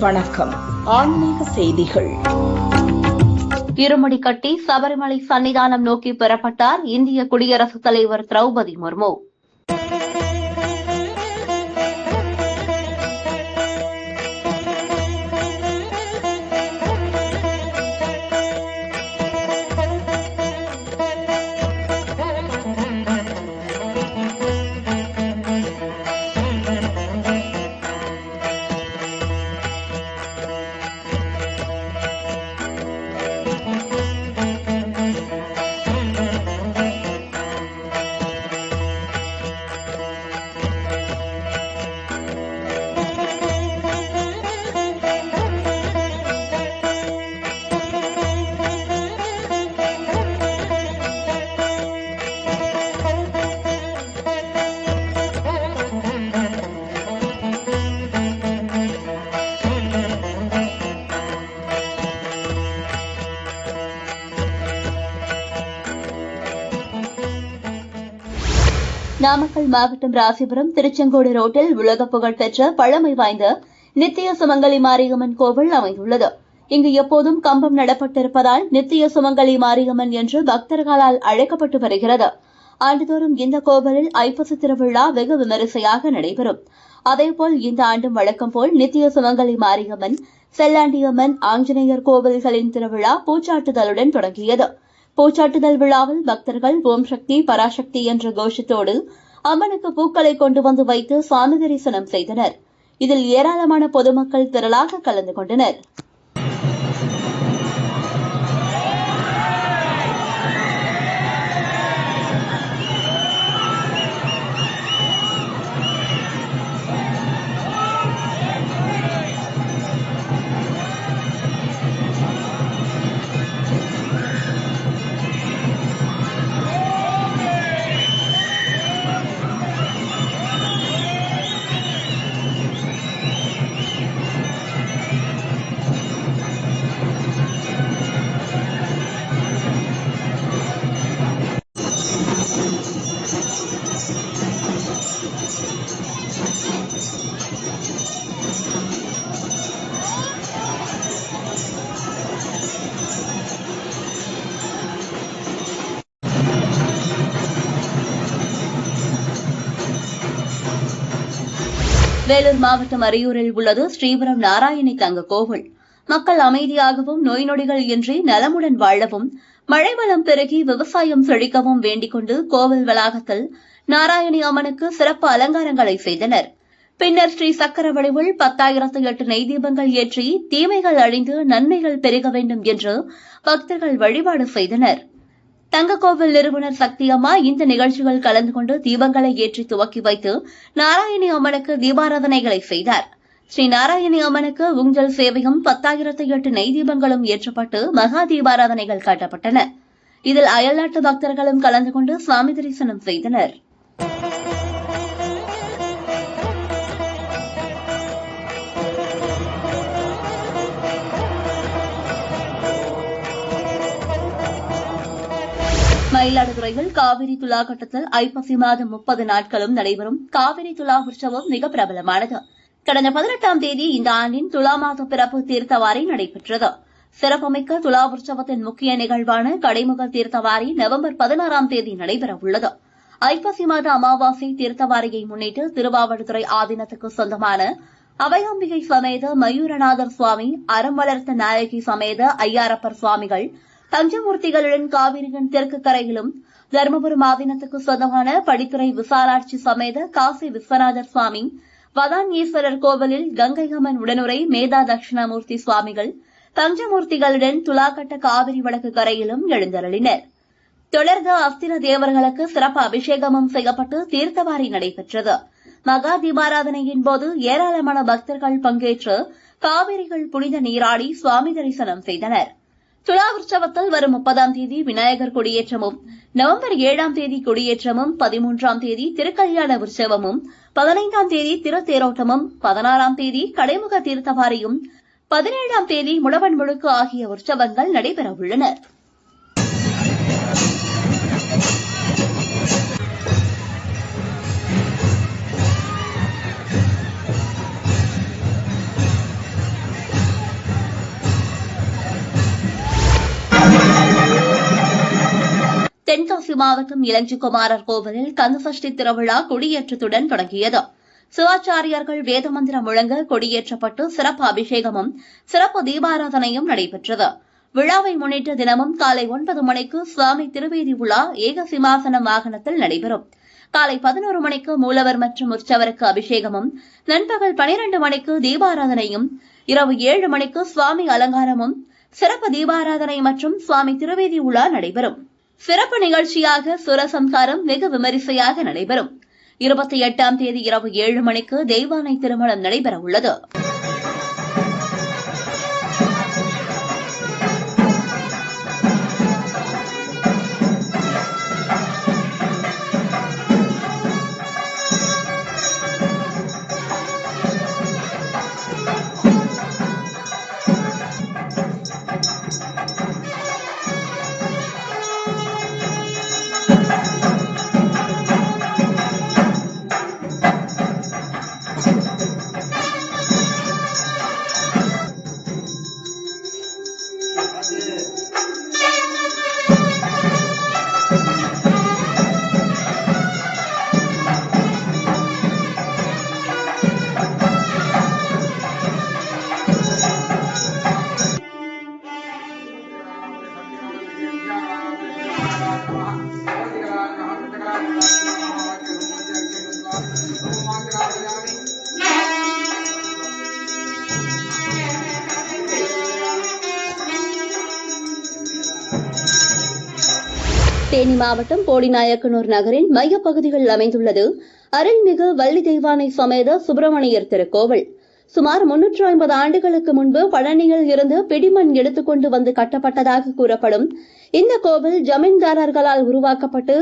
வணக்கம். ஆன்மீக செய்திகள். இருமுடி கட்டி சபரிமலை சன்னிதானம் நோக்கி பெறப்பட்டார் இந்திய குடியரசுத் தலைவர் திரௌபதி முர்மு. நாமக்கல் மாவட்டம் ராசிபுரம் திருச்செங்கோடு ரோட்டில் உலக புகழ்பெற்ற பழமை வாய்ந்த நித்திய சுமங்கலி மாரியம்மன் கோவில் அமைந்துள்ளது. இங்கு எப்போதும் கம்பம் நடப்பட்டிருப்பதால் நித்திய சுமங்கலி மாரியம்மன் என்று பக்தர்களால் அழைக்கப்பட்டு வருகிறது. ஆண்டுதோறும் இந்த கோவிலில் ஐப்பசி திருவிழா வெகு விமரிசையாக நடைபெறும். அதேபோல் இந்த ஆண்டும் வழக்கம் போல் நித்திய சுமங்கலி மாரியம்மன், செல்லாண்டியம்மன், ஆஞ்சநேயர் கோவில்களின் திருவிழா பூச்சாட்டுதலுடன் தொடங்கியது. பூச்சாட்டுதல் விழாவில் பக்தர்கள் ஓம் சக்தி பராசக்தி என்ற கோஷத்தோடு அம்மனுக்கு பூக்களை கொண்டு வந்து வைத்து சுவாமி தரிசனம் செய்தனர். இதில் ஏராளமான பொதுமக்கள் திரளாக கலந்து கொண்டனர். வேலூர் மாவட்டம் அரியூரில் உள்ளது ஸ்ரீபுரம் நாராயணி தங்க கோவில். மக்கள் அமைதியாகவும் நோய் நொடிகள் இன்றி நலமுடன் வாழவும் மழை வளம் பெருகி விவசாயம் செழிக்கவும் வேண்டிக் கொண்டு கோவில் வளாகத்தில் நாராயணி அம்மனுக்கு சிறப்பு அலங்காரங்களை செய்தனர். பின்னர் ஸ்ரீ சக்கர வடிவில் 10,008 நெய் தீபங்கள் ஏற்றி தீமைகள் அழிந்து நன்மைகள் பெருக வேண்டும் என்று பக்தர்கள் வழிபாடு செய்தனர். தங்கக்கோவில் நிறுவனர் சக்தி அம்மா இந்த நிகழ்ச்சிகள் கலந்து கொண்டு தீபங்களை ஏற்றி துவக்கி வைத்து நாராயணி அம்மனுக்கு தீபாராதனைகளை செய்தார். ஸ்ரீ நாராயணி அம்மனுக்கு ஊஞ்சல் சேவையும் 10,008 நெய் தீபங்களும் ஏற்றப்பட்டு மகா தீபாராதனைகள் காட்டப்பட்டன. இதில் அயல்நாட்டு பக்தர்களும் கலந்து கொண்டு சுவாமி தரிசனம் செய்தனர். மயிலாடுதுறையில் காவிரி துலா கட்டத்தில் ஐப்பசி மாதம் 30 நாட்களும் நடைபெறும் காவிரி துலா உற்சவம் மிக பிரபலமானது. கடந்த 18ஆம் தேதி இந்த ஆண்டின் துலா மாத பிறப்பு தீர்த்தவாரி நடைபெற்றது. சிறப்புமிக்க துலா உற்சவத்தின் முக்கிய நிகழ்வான கடைமுக தீர்த்தவாரி நவம்பர் 16ஆம் தேதி நடைபெறவுள்ளது. ஐப்பசி மாத அமாவாசை தீர்த்தவாரியை முன்னிட்டு திருவாவடுதுறை ஆதீனத்துக்கு சொந்தமான அவையாம்பிகை சமேத மயூரநாதர் சுவாமி, அறம் வளர்த்த நாயகி சமேத ஐயாரப்பர் சுவாமிகள், பஞ்சமூர்த்திகளுடன் காவிரியின் தெற்கு கரையிலும், தருமபுரம் ஆதீனத்துக்கு சொந்தமான படித்துறை விசாலாட்சி சமேத காசி விஸ்வநாதர் சுவாமி, வதான் ஈஸ்வரர் கோவிலில் கங்கை அம்மன் உடனுரை மேதா தட்சிணாமூர்த்தி சுவாமிகள் பஞ்சமூர்த்திகளுடன் துலாக்கட்ட காவிரி வடக்கு கரையிலும் எழுந்தருளினர். தொடர்ந்து அஸ்திர தேவர்களுக்கு சிறப்பு அபிஷேகமும் செய்யப்பட்டு தீர்த்தவாரி நடைபெற்றது. மகா தீபாராதனையின் போது ஏராளமான பக்தர்கள் பங்கேற்று காவிரிகள் புனித நீராடி சுவாமி தரிசனம் செய்தனர். துலா உற்சவத்தில் வரும் 30ஆம் தேதி விநாயகர் கொடியேற்றமும், நவம்பர் 7ஆம் தேதி கொடியேற்றமும், 13ஆம் தேதி திருக்கல்யாண உற்சவமும், 15ஆம் தேதி திருத்தேரோட்டமும், 16ஆம் தேதி கடைமுக தீர்த்தவாரியும், 17ஆம் தேதி முடவன் முழுக்கு ஆகிய உற்சவங்கள் நடைபெறவுள்ளன. தென்காசி மாவட்டம் இளஞ்சிக்குமாரர் கோவிலில் கந்தசஷ்டி திருவிழா கொடியேற்றத்துடன் தொடங்கியது. சிவாச்சாரியர்கள் வேதமந்திரம் முழங்க கொடியேற்றப்பட்டு சிறப்பு அபிஷேகமும் சிறப்பு தீபாராதனையும் நடைபெற்றது. விழாவை முன்னிட்டு தினமும் காலை 9 மணிக்கு சுவாமி திருவேதி உலா ஏக சிம்மாசன வாகனத்தில் நடைபெறும். காலை 11 மணிக்கு மூலவர் மற்றும் உற்சவருக்கு அபிஷேகமும், நண்பகல் 12 மணிக்கு தீபாராதனையும், இரவு 7 மணிக்கு சுவாமி அலங்காரமும் சிறப்பு தீபாராதனை மற்றும் சுவாமி திருவேதி உலா நடைபெறும். சிறப்பு நிகழ்ச்சியாக சூரசம்ஹாரம் வெகு விமரிசையாக நடைபெறும். 28ஆம் தேதி இரவு 7 மணிக்கு தெய்வானை திருமணம் நடைபெறவுள்ளது. தேனி மாவட்டம் போடிநாயக்கனூர் நகரின் மையப்பகுதியில் அமைந்துள்ளது அருள்மிகு வள்ளி தெய்வானை சமேத சுப்பிரமணியர் திருக்கோவில். சுமார் 350 ஆண்டுகளுக்கு முன்பு பழனியில் இருந்து பிடிமண் எடுத்துக்கொண்டு வந்து கட்டப்பட்டதாக கூறப்படும் இந்த கோவில் ஜமீன்தாரர்களால் உருவாக்கப்பட்டு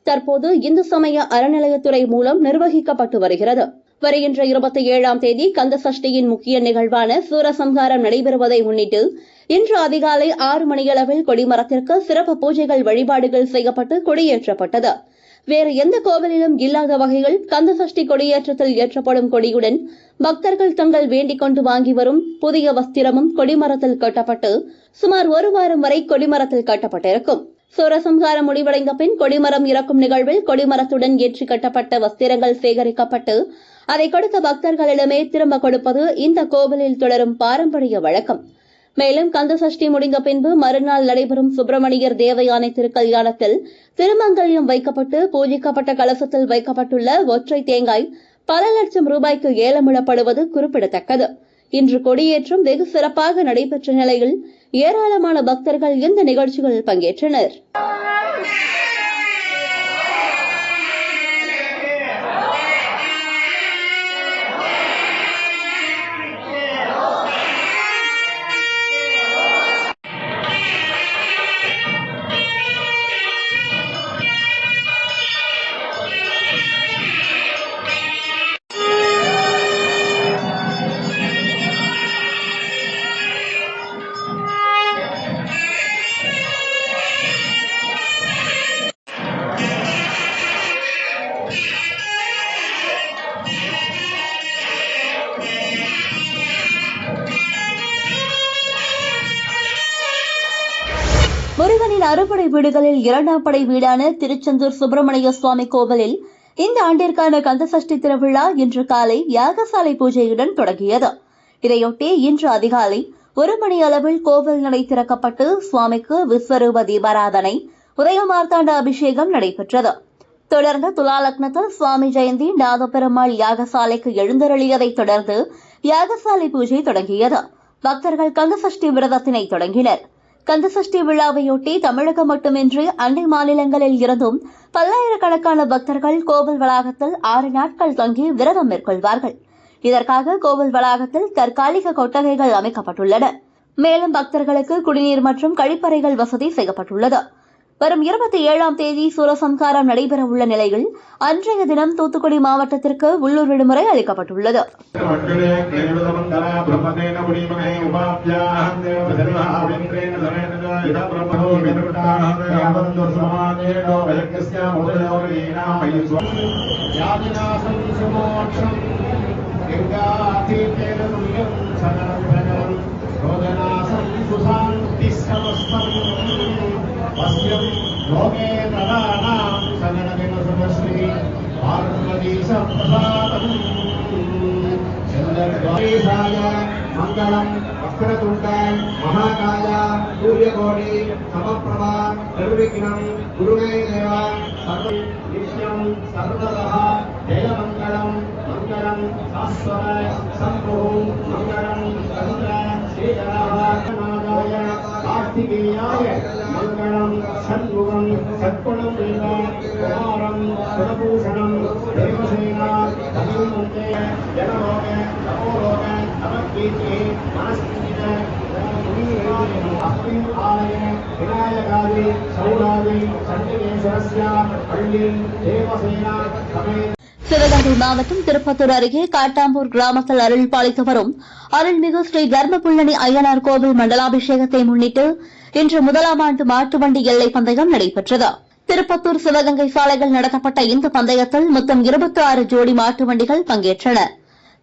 தற்போது இந்து சமய அறநிலையத்துறை மூலம் நிர்வகிக்கப்பட்டு வருகிறது. வருகின்ற 27ஆம் தேதி கந்தசஷ்டியின் முக்கிய நிகழ்வான சூரசம்ஹாரம் நடைபெறுவதை முன்னிட்டு இன்று அதிகாலை 6 மணியளவில் கொடிமரத்திற்கு சிறப்பு பூஜைகள் வழிபாடுகள் செய்யப்பட்டு கொடியேற்றப்பட்டது. வேறு எந்த கோவிலிலும் இல்லாத வகையில் கந்தசஷ்டி கொடியேற்றத்தில் ஏற்றப்படும் கொடியுடன் பக்தர்கள் தங்கள் வேண்டிக் கொண்டு வாங்கி வரும் புதிய வஸ்திரமும் கொடிமரத்தில் கட்டப்பட்டு சுமார் 1 வாரம் வரை கொடிமரத்தில் கட்டப்பட்டிருக்கும். சூரசம்ஹாரம் முடிவடைந்த பின் கொடிமரம் இறக்கும் நிகழ்வில் கொடிமரத்துடன் ஏற்றி கட்டப்பட்ட வஸ்திரங்கள் சேகரிக்கப்பட்டு அதை கொடுத்த பக்தர்களிடமே திரும்ப கொடுப்பது இந்த கோவிலில் தொடரும் பாரம்பரிய வழக்கம். மேலும் கந்தசஷ்டி முடிந்த பின்பு மறுநாள் நடைபெறும் சுப்பிரமணியர் தேவயானை திருக்கல்யாணத்தில் திருமங்கல்யம் வைக்கப்பட்டு பூஜிக்கப்பட்ட கலசத்தில் வைக்கப்பட்டுள்ள ஒற்றை தேங்காய் பல லட்சம் ரூபாய்க்கு ஏலமிடப்படுவது குறிப்பிடத்தக்கது. இன்று கொடியேற்றம் வெகு சிறப்பாக நடைபெற்ற நிலையில் ஏராளமான பக்தர்கள் இந்த நிகழ்ச்சிகளில் பங்கேற்றனர். முருகனின் அறுபடை வீடுகளில் 2ஆம் படை வீடான திருச்செந்தூர் சுப்பிரமணிய சுவாமி கோவிலில் இந்த ஆண்டிற்கான கந்தசஷ்டி திருவிழா இன்று காலை யாகசாலை பூஜையுடன் தொடங்கியது. இதையொட்டி இன்று அதிகாலை 1 மணி அளவில் கோவில் நடை திறக்கப்பட்டு சுவாமிக்கு விஸ்வரூப தீபாராதனை, உதயமார்த்தாண்ட அபிஷேகம் நடைபெற்றது. தொடர்ந்து துலா லக்னத்தில் சுவாமி ஜெயந்தி நாதபெருமாள் யாகசாலைக்கு எழுந்தருளியதைத் தொடர்ந்து யாகசாலை பூஜை தொடங்கியது. பக்தர்கள் கந்தசஷ்டி விரதத்தினை தொடங்கினர். கந்தசஷ்டி விழாவையொட்டி தமிழகம் மட்டுமின்றி அண்டை மாநிலங்களில் இருந்தும் பல்லாயிரக்கணக்கான பக்தர்கள் கோவில் வளாகத்தில் 6 நாட்கள் தங்கி விரதம் மேற்கொள்வார்கள். இதற்காக கோவில் வளாகத்தில் தற்காலிக கொட்டகைகள் அமைக்கப்பட்டுள்ளன. மேலும் பக்தர்களுக்கு குடிநீர் மற்றும் கழிப்பறைகள் வசதி செய்யப்பட்டுள்ளது. வரும் 27ஆம் தேதி சூரசம்ஹாரம் நடைபெறவுள்ள நிலையில் அன்றைய தினம் தூத்துக்குடி மாவட்டத்திற்கு உள்ளூர் விடுமுறை அளிக்கப்பட்டுள்ளது. वस्यं लोके मंगलम वक्रतुंड महाकाय सूर्यकोटि समप्रभा निर्विघ्नं गुरुमे देव सर्वं नित्यं सर्वतः जयमंगलम मंगलम शाश्वत संपूर्ण मंगलम चंद्र श्रीधराय कार्तिकेयाय मंगलम षण्मुखं षट्कुणं देव कुमारं गुणभूषणं देवसेना धनुर्मुखे जनलोके तपोलोके नवकीर्ति मनस्थित अस्मिन् आलये विनायकादि सौरादि சண்டிகேஸ்வரஸ்ய பள்ளி தேவசேனா சமேத சிவகங்கை மாவட்டம் திருப்பத்தூர் அருகே காட்டாம்பூர் கிராமத்தில் அருள் பாலித்து வரும் அருள்மிகு ஸ்ரீ தர்மபுள்ளனி அய்யனார் கோவில் மண்டலாபிஷேகத்தை முன்னிட்டு இன்று முதலாம் ஆண்டு மாட்டு வண்டி எல்லை பந்தயம் நடைபெற்றது. திருப்பத்தூர் சிவகங்கை சாலைகள் நடத்தப்பட்ட இந்த பந்தயத்தில் மொத்தம் 26 ஜோடி மாட்டு வண்டிகள் பங்கேற்றன.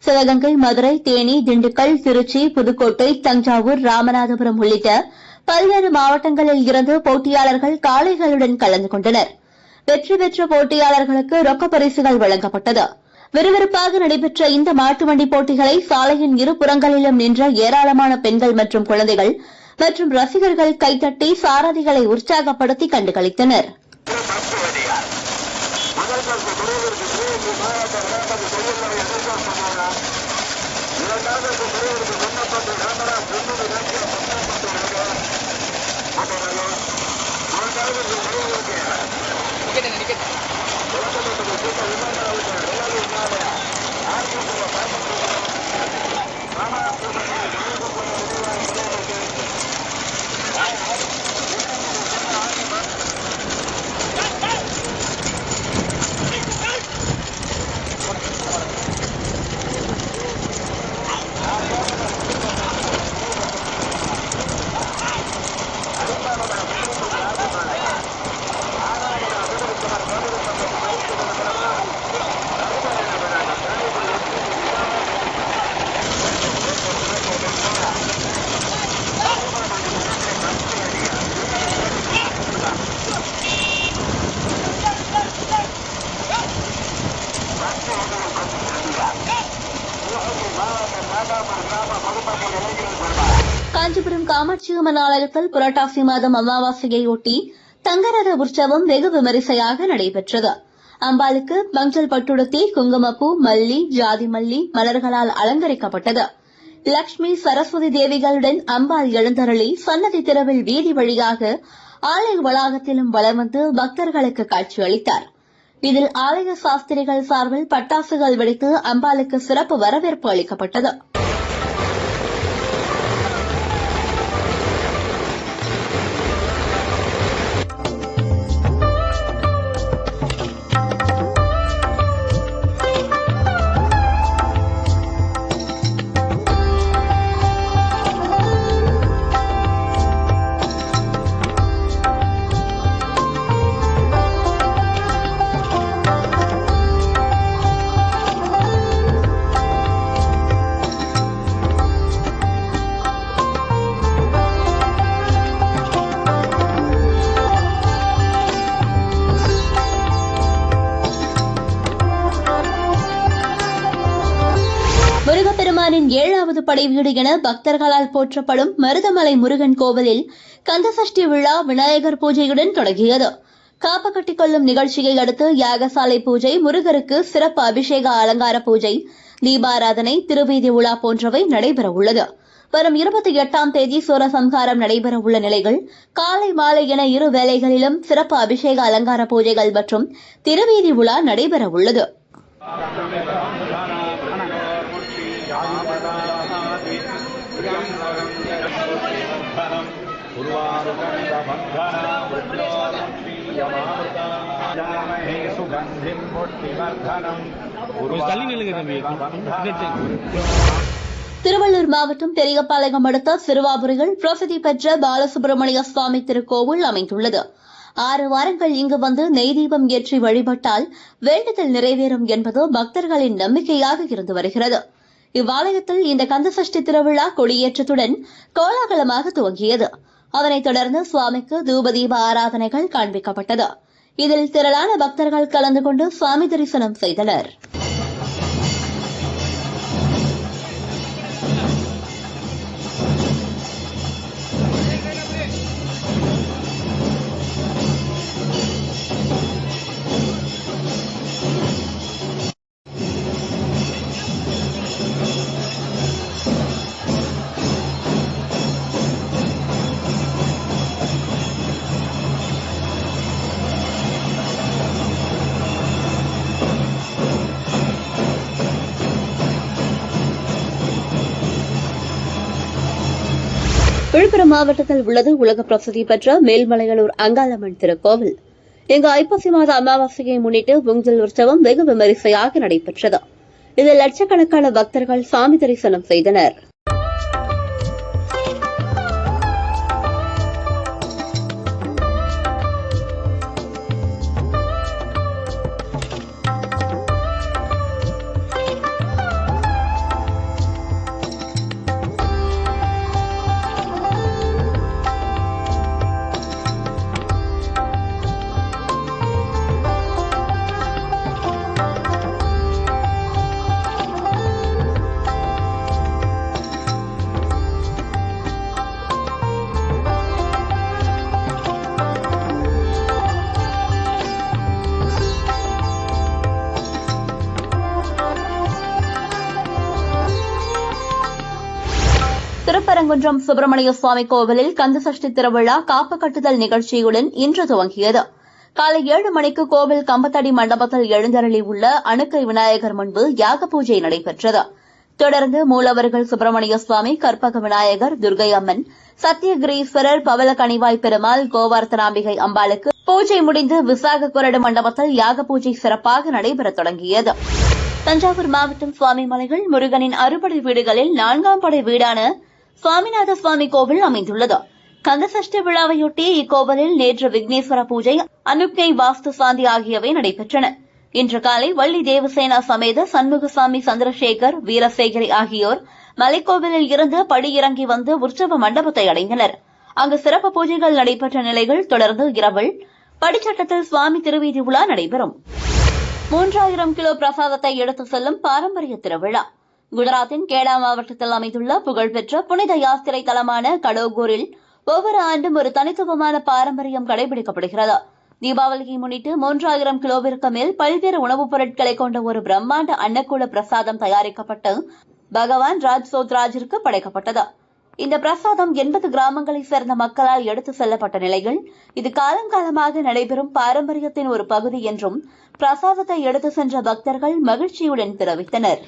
சிவகங்கை, மதுரை, தேனி, திண்டுக்கல், திருச்சி, புதுக்கோட்டை, தஞ்சாவூர், ராமநாதபுரம் உள்ளிட்ட பல்வேறு மாவட்டங்களில் இருந்து போட்டியாளர்கள் காளைகளுடன் கலந்து கொண்டனர். வெற்றி பெற்ற போட்டியாளர்களுக்கு ரொக்க பரிசுகள் வழங்கப்பட்டது. விறுவிறுப்பாக நடைபெற்ற இந்த மாட்டு வண்டி போட்டிகளை சாலையின் இருபுறங்களிலும் நின்ற ஏராளமான பெண்கள் மற்றும் குழந்தைகள் மற்றும் ரசிகர்கள் கைதட்டி சாரதிகளை உற்சாகப்படுத்தி கண்டுகளித்தனர். காஞ்சிபுரம் காமாட்சியம்மன் ஆலயத்தில் புரட்டாசி மாதம் அமாவாசையையொட்டி தங்கரத உற்சவம் வெகு விமரிசையாக நடைபெற்றது. அம்பாளுக்கு மஞ்சள் பட்டுடுத்தி, குங்குமப்பூ, மல்லி, ஜாதி மல்லி மலர்களால் அலங்கரிக்கப்பட்டது. லட்சுமி, சரஸ்வதி தேவிகளுடன் அம்பாள் எழுந்தருளி சன்னதி திறவில் வீதி வழியாக ஆலய வளாகத்திலும் வலம் வந்து பக்தர்களுக்கு காட்சியளித்தார். இதில் ஆலய சாஸ்திரிகள் சார்பில் பட்டாசுகள் வெடித்து அம்பாளுக்கு சிறப்பு வரவேற்பு அளிக்கப்பட்டது. முருகப்பெருமானின் 7வது படை வீடு என பக்தர்களால் போற்றப்படும் மருதமலை முருகன் கோவிலில் கந்தசஷ்டி விழா விநாயகர் பூஜையுடன் தொடங்கியது. காப்பு கட்டிக் கொள்ளும் நிகழ்ச்சியை அடுத்து யாகசாலை பூஜை, முருகருக்கு சிறப்பு அபிஷேக அலங்கார பூஜை, தீபாராதனை, திருவீதி உலா போன்றவை நடைபெறவுள்ளது. வரும் 28ஆம் தேதி சூரசம்ஹாரம் நடைபெறவுள்ள நிலையில் காலை மாலை என இரு வேளைகளிலும் சிறப்பு அபிஷேக அலங்கார பூஜைகள் மற்றும் திருவீதி உலா நடைபெறவுள்ளது. திருவள்ளூர் மாவட்டம் பெரியபாளையம் அடுத்த சிறுவாபுரியில் பிரசித்தி பெற்ற பாலசுப்பிரமணிய சுவாமி திருக்கோவில் அமைந்துள்ளது. 6 வாரங்கள் இங்கு வந்து நெய் தீபம் ஏற்றி வழிபட்டால் வேண்டுதல் நிறைவேறும் என்பது பக்தர்களின் நம்பிக்கையாக இருந்து வருகிறது. இவ்வாலயத்தில் இந்த கந்தசஷ்டி திருவிழா கொடியேற்றத்துடன் கோலாகலமாக துவங்கியது. அதனைத் தொடர்ந்து சுவாமிக்கு தூபதீப ஆராதனைகள் காண்பிக்கப்பட்டது. இதில் திரளான பக்தர்கள் கலந்து கொண்டு சுவாமி தரிசனம் செய்தனர். விழுப்புரம் மாவட்டத்தில் உள்ளது உலக பிரசித்தி பெற்ற மேல்மலையனூர் அங்காளம்மன் திருக்கோவில். இங்கு ஐப்பசி மாத அமாவாசையை முன்னிட்டு பொங்கல் உற்சவம் வெகு விமரிசையாக நடைபெற்றது. இதில் லட்சக்கணக்கான பக்தர்கள் சாமி தரிசனம் செய்தனர். திருப்பரங்குன்றம் சுப்பிரமணிய சுவாமி கோவிலில் கந்தசஷ்டி திருவிழா காப்பு கட்டுதல் நிகழ்ச்சியுடன் இன்று துவங்கியது. காலை 7 மணிக்கு கோவில் கம்பத்தடி மண்டபத்தில் எழுந்தருளி உள்ள அணுக்கை விநாயகர் முன்பு யாக பூஜை நடைபெற்றது. தொடர்ந்து மூலவர்கள் சுப்பிரமணிய சுவாமி, கற்பக விநாயகர், துர்கை அம்மன், சத்தியகிரீஸ்வரர், பவள கனிவாய் பெருமாள், கோவர்த்தனாம்பிகை அம்பாளுக்கு பூஜை முடிந்து விசாக கொரடு மண்டபத்தில் யாக பூஜை சிறப்பாக நடைபெற தொடங்கியது. தஞ்சாவூர் மாவட்டம் சுவாமிமலைகள் முருகனின் அறுபடை வீடுகளில் 4ஆம் படை வீடான சுவாமிநாத சுவாமி கோவில் அமைந்துள்ளது. கந்தசஷ்டி விழாவையொட்டி இக்கோவிலில் நேற்று விக்னேஸ்வர பூஜை, அனுக்ஞை, வாஸ்து சாந்தி ஆகியவை நடைபெற்றன. இன்று காலை வள்ளி தேவசேனா சமேத சண்முகசாமி, சந்திரசேகர், வீரசேகரி ஆகியோர் மலைக்கோவிலில் இருந்து படியிறங்கி வந்து உற்சவ மண்டபத்தை அடைந்தனர். அங்கு சிறப்பு பூஜைகள் நடைபெற்ற நிலையில் தொடர்ந்து இரவில் படிச்சட்டத்தில் சுவாமி திருவீதி உலா நடைபெறும். 3000 கிலோ பிரசாதத்தை எடுத்து செல்லும் பாரம்பரிய திருவிழா. குஜராத்தின் கேடா மாவட்டத்தில் அமைந்துள்ள புகழ்பெற்ற புனித யாத்திரை தலமான கடோகூரில் ஒவ்வொரு ஆண்டும் ஒரு தனித்துவமான பாரம்பரியம் கடைபிடிக்கப்படுகிறது. தீபாவளியை முன்னிட்டு 3000 கிலோவிற்கு மேல் பல்வேறு உணவுப் பொருட்களை கொண்ட ஒரு பிரம்மாண்ட அன்னக்கூட பிரசாதம் தயாரிக்கப்பட்டு பகவான் ராஜ்சோத்ராஜிற்கு படைக்கப்பட்டது. இந்த பிரசாதம் 80 கிராமங்களைச் சேர்ந்த மக்களால் எடுத்து செல்லப்பட்ட நிலையில் இது காலங்காலமாக நடைபெறும் பாரம்பரியத்தின் ஒரு பகுதி என்றும் பிரசாதத்தை எடுத்து சென்ற பக்தர்கள் மகிழ்ச்சியுடன் தெரிவித்தனர்.